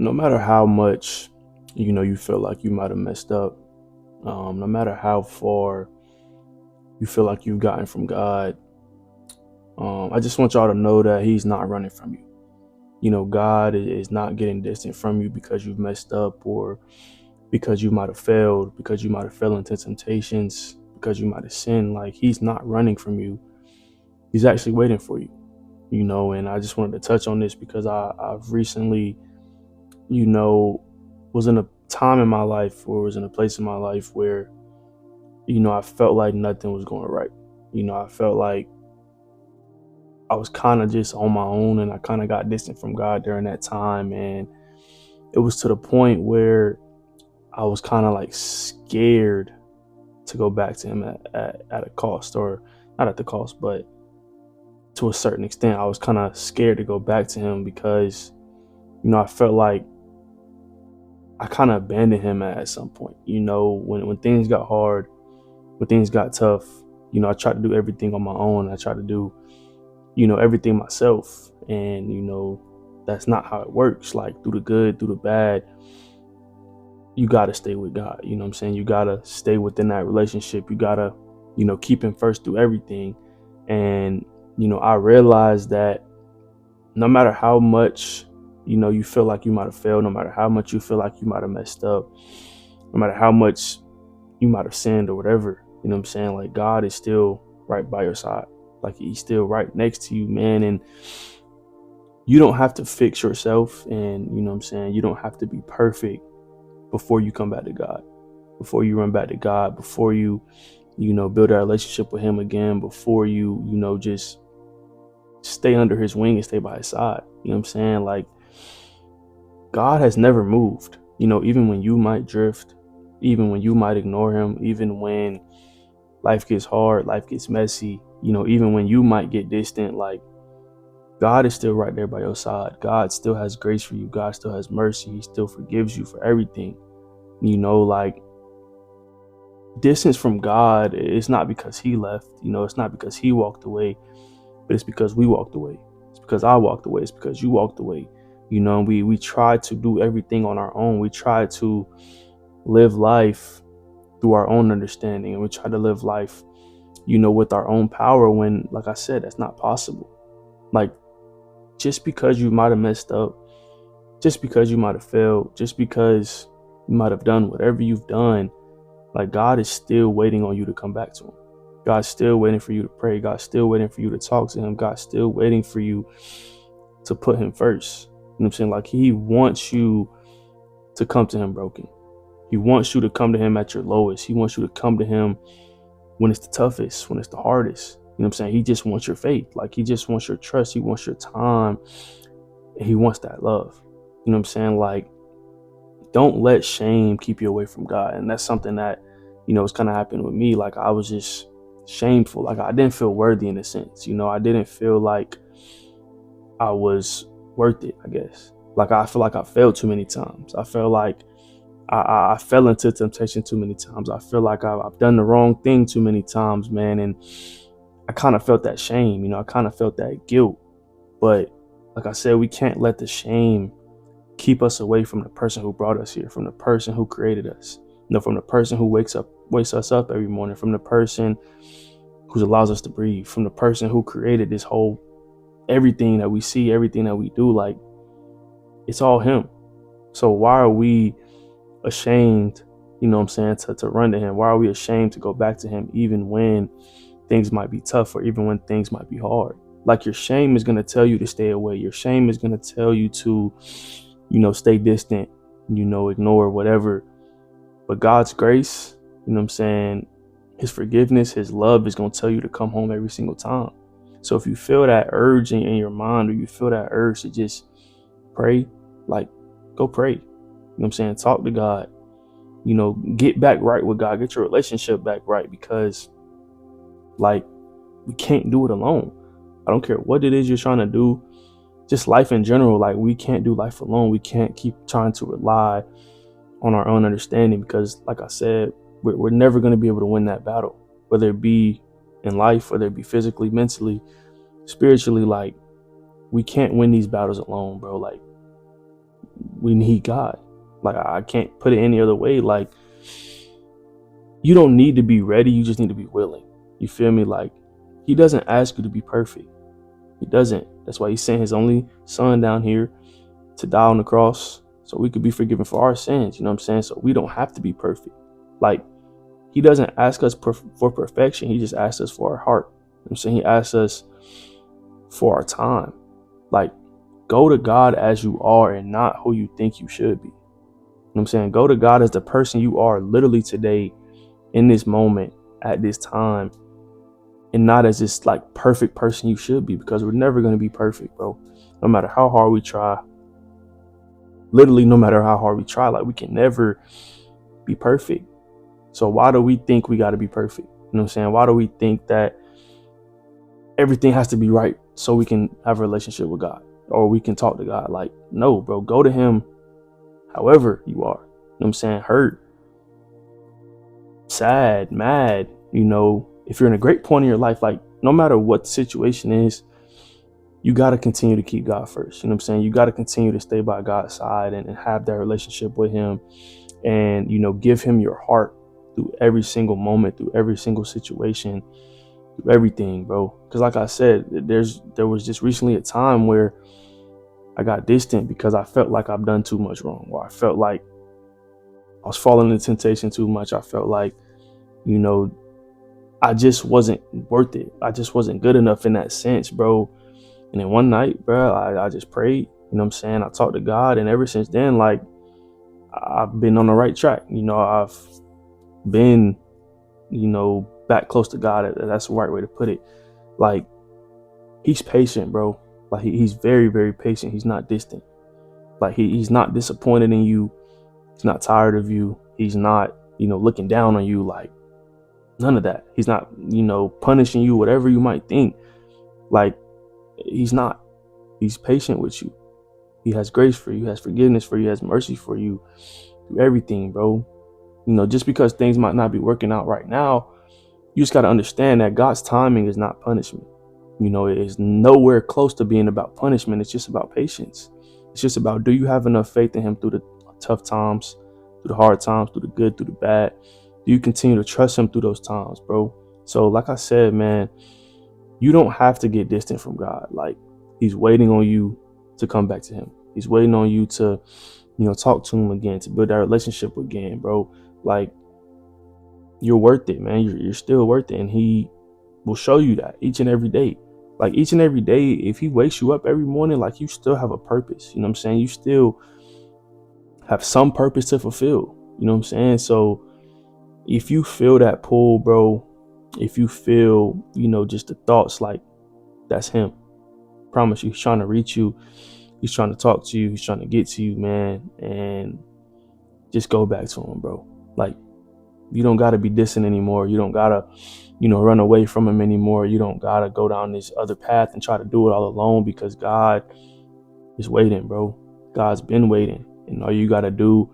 No matter how much you feel like you might have messed up, no matter how far you feel like you've gotten from God, I just want y'all to know that He's not running from you. God is not getting distant from you because you've messed up, or because you might have failed, because you might have fell into temptations, because you might have sinned. Like, He's not running from you. He's actually waiting for you. And I just wanted to touch on this because I've recently, you know, was in a time in my life, or was in a place in my life where, I felt like nothing was going right. I felt like I was kind of just on my own, and I kind of got distant from God during that time. And it was to the point where I was kind of like scared to go back to Him at a cost, or not at the cost, but to a certain extent. I was kind of scared to go back to Him because, I felt like I kind of abandoned Him at some point. When things got hard, when things got tough, I tried to do everything on my own. I tried to do, everything myself. And, that's not how it works. Like, through the good, through the bad, you got to stay with God. You know what I'm saying? You got to stay within that relationship. You got to, keep Him first through everything. And, I realized that no matter how much, you feel like you might have failed, no matter how much you feel like you might have messed up, no matter how much you might have sinned or whatever, you know what I'm saying? Like, God is still right by your side. Like, He's still right next to you, man. And you don't have to fix yourself. And, you know what I'm saying? You don't have to be perfect before you come back to God, before you run back to God, before you, build a relationship with Him again, before you, just stay under His wing and stay by His side. You know what I'm saying? Like, God has never moved, even when you might drift, even when you might ignore Him, even when life gets hard, life gets messy, even when you might get distant. Like, God is still right there by your side. God still has grace for you. God still has mercy. He still forgives you for everything. Like, distance from God, it's not because He left, it's not because He walked away, but it's because we walked away. It's because I walked away. It's because you walked away. And we try to do everything on our own. We try to live life through our own understanding, and we try to live life, with our own power, when, like I said, that's not possible. Like, just because you might have messed up, just because you might have failed, just because you might have done whatever you've done, like, God is still waiting on you to come back to Him. God's still waiting for you to pray. God's still waiting for you to talk to Him. God's still waiting for you to put Him first. You know what I'm saying? Like, He wants you to come to Him broken. He wants you to come to Him at your lowest. He wants you to come to Him when it's the toughest, when it's the hardest. You know what I'm saying? He just wants your faith. Like, He just wants your trust. He wants your time. And He wants that love. You know what I'm saying? Like, don't let shame keep you away from God. And that's something that, was kind of happening with me. Like, I was just shameful. Like, I didn't feel worthy in a sense. I didn't feel like I was worth it, I guess. Like, I feel like I failed too many times. I feel like I fell into temptation too many times. I feel like I've done the wrong thing too many times, man. And I kind of felt that shame. I kind of felt that guilt. But like I said, we can't let the shame keep us away from the person who brought us here, from the person who created us, from the person who wakes us up every morning, from the person who allows us to breathe, from the person who created this whole, everything that we see, everything that we do. Like, it's all Him. So why are we ashamed, to run to Him? Why are we ashamed to go back to Him, even when things might be tough, or even when things might be hard? Like, your shame is going to tell you to stay away. Your shame is going to tell you to, stay distant, ignore whatever. But God's grace, His forgiveness, His love is going to tell you to come home every single time. So if you feel that urge in your mind, or you feel that urge to just pray, like, go pray. Talk to God. Get back right with God. Get your relationship back right, because, like, we can't do it alone. I don't care what it is you're trying to do. Just life in general. Like, we can't do life alone. We can't keep trying to rely on our own understanding, because, like I said, we're never going to be able to win that battle, whether it be in life, whether it be physically, mentally, spiritually. Like, we can't win these battles alone, bro. Like, we need God. Like, I can't put it any other way. Like, you don't need to be ready. You just need to be willing. You feel me? Like, he doesn't ask you to be perfect. He doesn't. That's why he sent his only son down here to die on the cross so we could be forgiven for our sins. You know what I'm saying? So we don't have to be perfect. Like, he doesn't ask us for perfection. He just asks us for our heart. You know what I'm saying? He asks us for our time. Like, go to God as you are and not who you think you should be. You know what I'm saying? Go to God as the person you are literally today, in this moment, at this time, and not as this like perfect person you should be, because we're never going to be perfect, bro. No matter how hard we try, literally no matter how hard we try, like, we can never be perfect. So why do we think we got to be perfect? You know what I'm saying? Why do we think that everything has to be right so we can have a relationship with God or we can talk to God? Like, no, bro, go to him however you are. You know what I'm saying? Hurt, sad, mad, if you're in a great point in your life, like, no matter what the situation is, you got to continue to keep God first. You know what I'm saying? You got to continue to stay by God's side and have that relationship with him, and, give him your heart through every single moment, through every single situation, through everything, bro. Because like I said, there was just recently a time where I got distant because I felt like I've done too much wrong, or I felt like I was falling into temptation too much. I felt like, I just wasn't worth it. I just wasn't good enough in that sense, bro. And then one night, bro, I just prayed. You know what I'm saying? I talked to God, and ever since then, like, I've been on the right track. I've been, back close to God. That's the right way to put it. Like, he's patient, bro. Like, he's very, very patient. He's not distant. Like, he's not disappointed in you. He's not tired of you. He's not, looking down on you. Like, none of that. He's not, punishing you, whatever you might think. Like, he's not. He's patient with you. He has grace for you. He has forgiveness for you. He has mercy for you. Through everything, bro. Just because things might not be working out right now, you just got to understand that God's timing is not punishment. It is nowhere close to being about punishment. It's just about patience. It's just about, do you have enough faith in him through the tough times, through the hard times, through the good, through the bad? Do you continue to trust him through those times, bro? So like I said, man, you don't have to get distant from God. Like, he's waiting on you to come back to him. He's waiting on you to, talk to him again, to build that relationship again, bro. Like, you're worth it, man. You're still worth it. And he will show you that each and every day. Like, each and every day, if he wakes you up every morning, like, you still have a purpose. You know what I'm saying? You still have some purpose to fulfill. You know what I'm saying? So if you feel that pull, bro, if you feel, just the thoughts, like, that's him. I promise you, he's trying to reach you. He's trying to talk to you. He's trying to get to you, man. And just go back to him, bro. Like, you don't got to be distant anymore. You don't got to, run away from him anymore. You don't got to go down this other path and try to do it all alone, because God is waiting, bro. God's been waiting. And all you got to do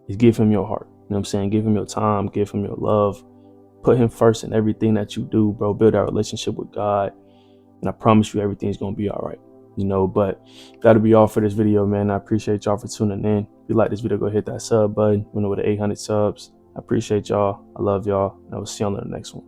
is give him your heart. You know what I'm saying? Give him your time. Give him your love. Put him first in everything that you do, bro. Build that relationship with God. And I promise you, everything's going to be all right. But that'll be all for this video, man. I appreciate y'all for tuning in. If you like this video, go hit that sub button. We're over to 800 subs. I appreciate y'all. I love y'all. And I will see you on the next one.